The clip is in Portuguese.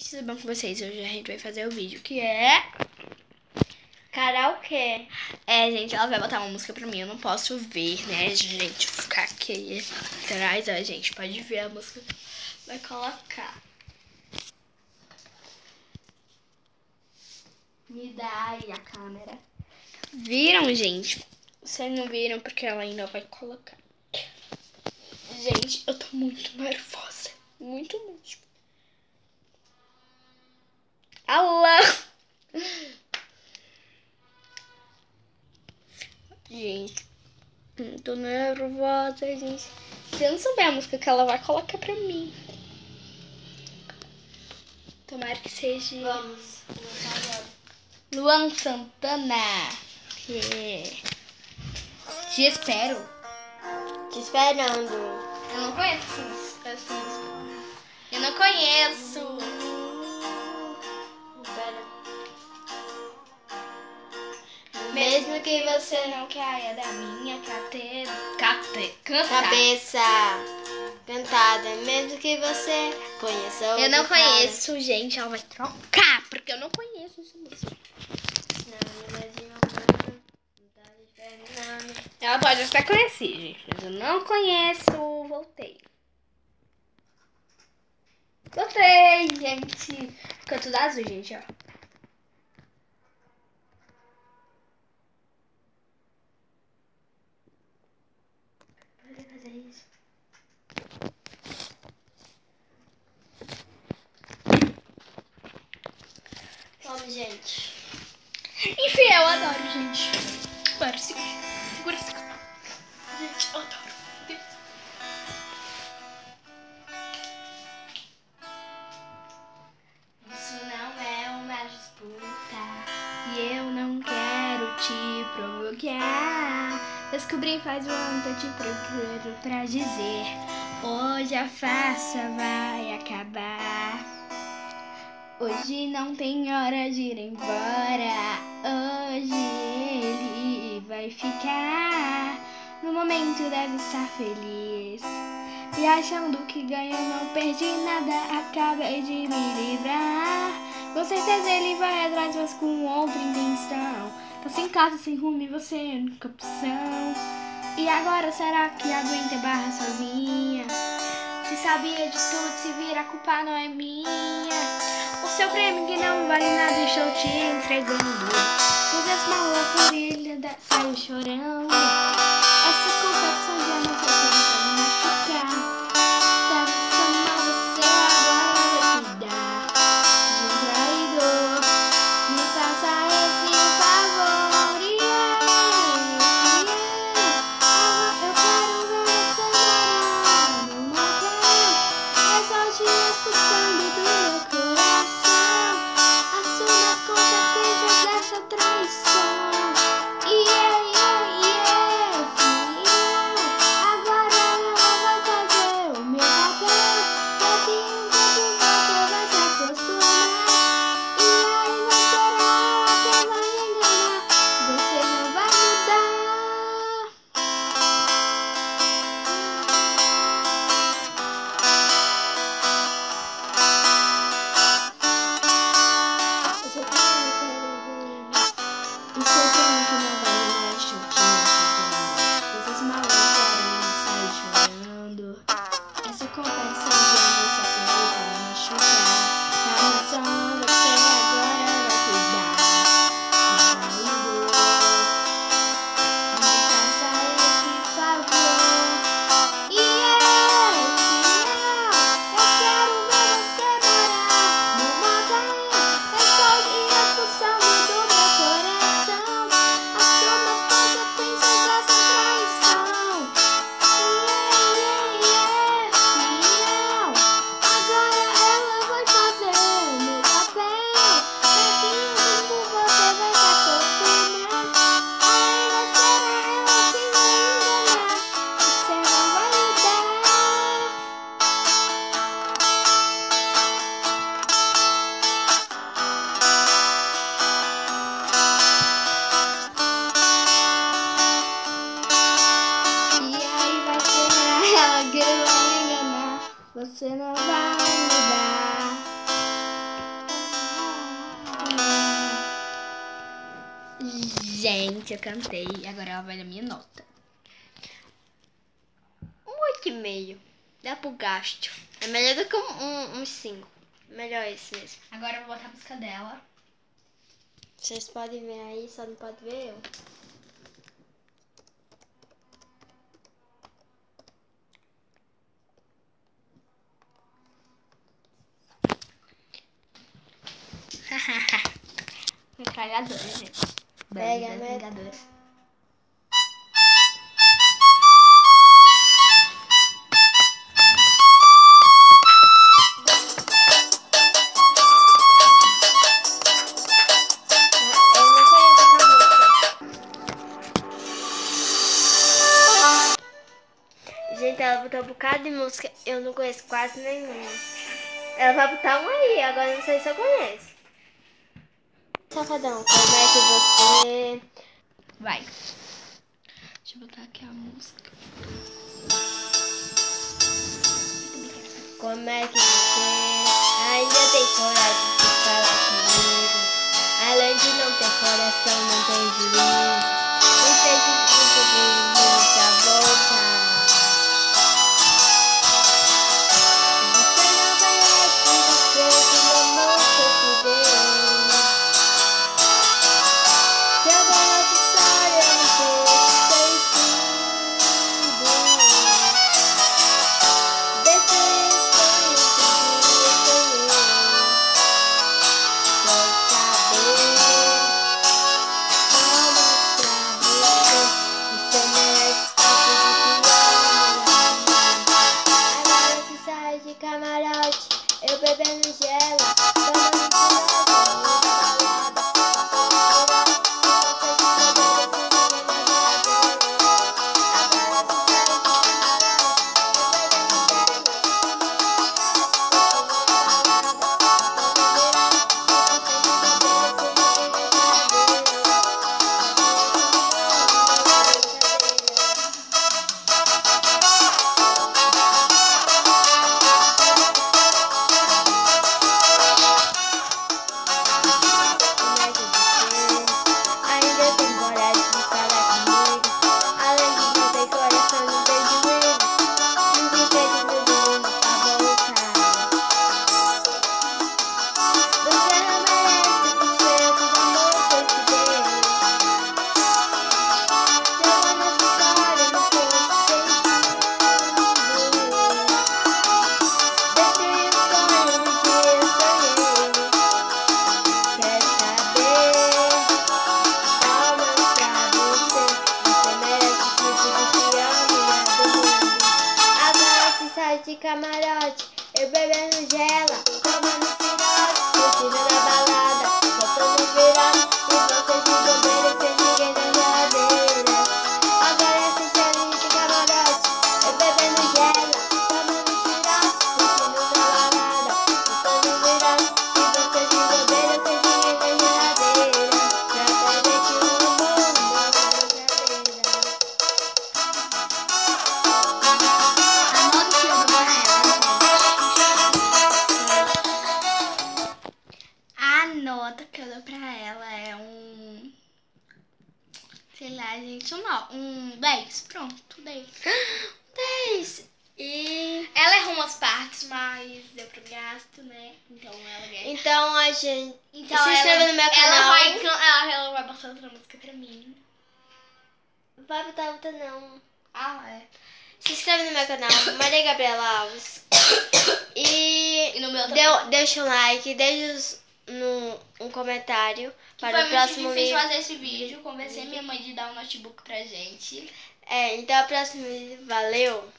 Tudo bom com vocês? Hoje a gente vai fazer o vídeo que é karaokê. Gente, ela vai botar uma música pra mim, eu não posso ver, né, gente? Ficar aqui atrás, ó, gente, pode ver a música. Vai colocar. Me dá aí a câmera. Viram, gente? Vocês não viram porque ela ainda vai colocar. Gente, eu tô muito nervosa. Muito mesmo. Alô! Gente, tô nervosa, gente. Se eu não souber a música que ela vai colocar pra mim. Tomara que seja... Vamos. Luan Santana. Te espero. Te esperando. Eu não conheço essa música. Eu não conheço. Espera. Mesmo que você não caia da minha cantada. Cabeça cantada, mesmo que você conheça outra Eu não cara. conheço, gente. Ela vai trocar, porque eu não conheço essa música. Ela pode até conhecer, gente, mas eu não conheço. Voltei. Voltei, gente. Ficou tudo azul, gente, ó. Pode fazer isso. Vamos, gente. Enfim, eu adoro, gente. Para, segura esse cara. Gente, eu adoro. Isso não é uma disputa e eu não quero te provocar. Descobri faz um tô te procuro pra dizer: hoje a farsa vai acabar. Hoje não tem hora de ir embora. Hoje ele vai ficar. No momento deve estar feliz e achando que ganhou, não perdi nada, acabei de me livrar. Com certeza ele vai atrás, mas com outra intenção. Tá sem casa, sem rumo e você é a única opção. E agora será que aguenta barra sozinha? Se sabia de tudo, se vira, a culpa não é minha. O seu prêmio que não vale nada estou te entregando. Todas as malas por ele saiu chorando. Essa confecção de amor só serve pra me machucar. Deve chamar você agora, vai cuidar de um traidor. Me faça esse favor. Eu quero ver você morando numa cama. É só te expulsando do meu coração. Assuma as consequências dessa traição. Gente, eu cantei. Agora ela vai dar minha nota. 8,5. Dá pro gasto. É melhor do que um 5. Melhor esse mesmo. Agora eu vou botar a música dela. Vocês podem ver aí, só não pode ver eu. Metralhadora, gente. Pega, Banda Vingadora. Eu não conheço essa música. Gente, ela botou um bocado de música. Eu não conheço quase nenhuma. Ela vai botar uma aí, agora eu não sei se eu conheço. Safadão, como é que você... Vai. Deixa eu botar aqui a música. Como é que você ainda tem coragem de falar comigo? Além de não ter coração, não tem juízo. Me fez muito bem pra voltar. Você não conhece o preço do amor que eu te dei. Pela nossa história, eu não sei tudo. Deixa eu sonhar que eu sonhei. Quero saber como pra você. Você merece tudo de pior. Agora que sai de camarote, eu bebendo gelo, tomando de camarote, eu bebendo gela, tomando cirote, curtindo na balada, só tô no verão, e você de bobeira sem ninguém na geladeira. Agora esse gelinho de camarote, eu bebendo gela, tomando cirote, curtindo na balada, só tô no verão, e você de bobeira sem ninguém na geladeira. Já pede que o amor não dá brincadeira. A nota que eu dou pra ela é um... Sei lá, gente, um 10. Pronto, 10. 10. E... Ela errou umas partes, mas deu pro gasto, né? Então ela ganha. então a gente Então se inscreva no meu canal. Ela vai botar outra música pra mim. Vai botar outra não. Ah, é. Se inscreve no meu canal, Maria Gabriela Alves. E no meu também. Deixa um like, deixa um comentário para o próximo Foi muito difícil vídeo. fazer esse vídeo. Convencer minha mãe de dar um notebook pra gente. Então o próximo vídeo. Valeu!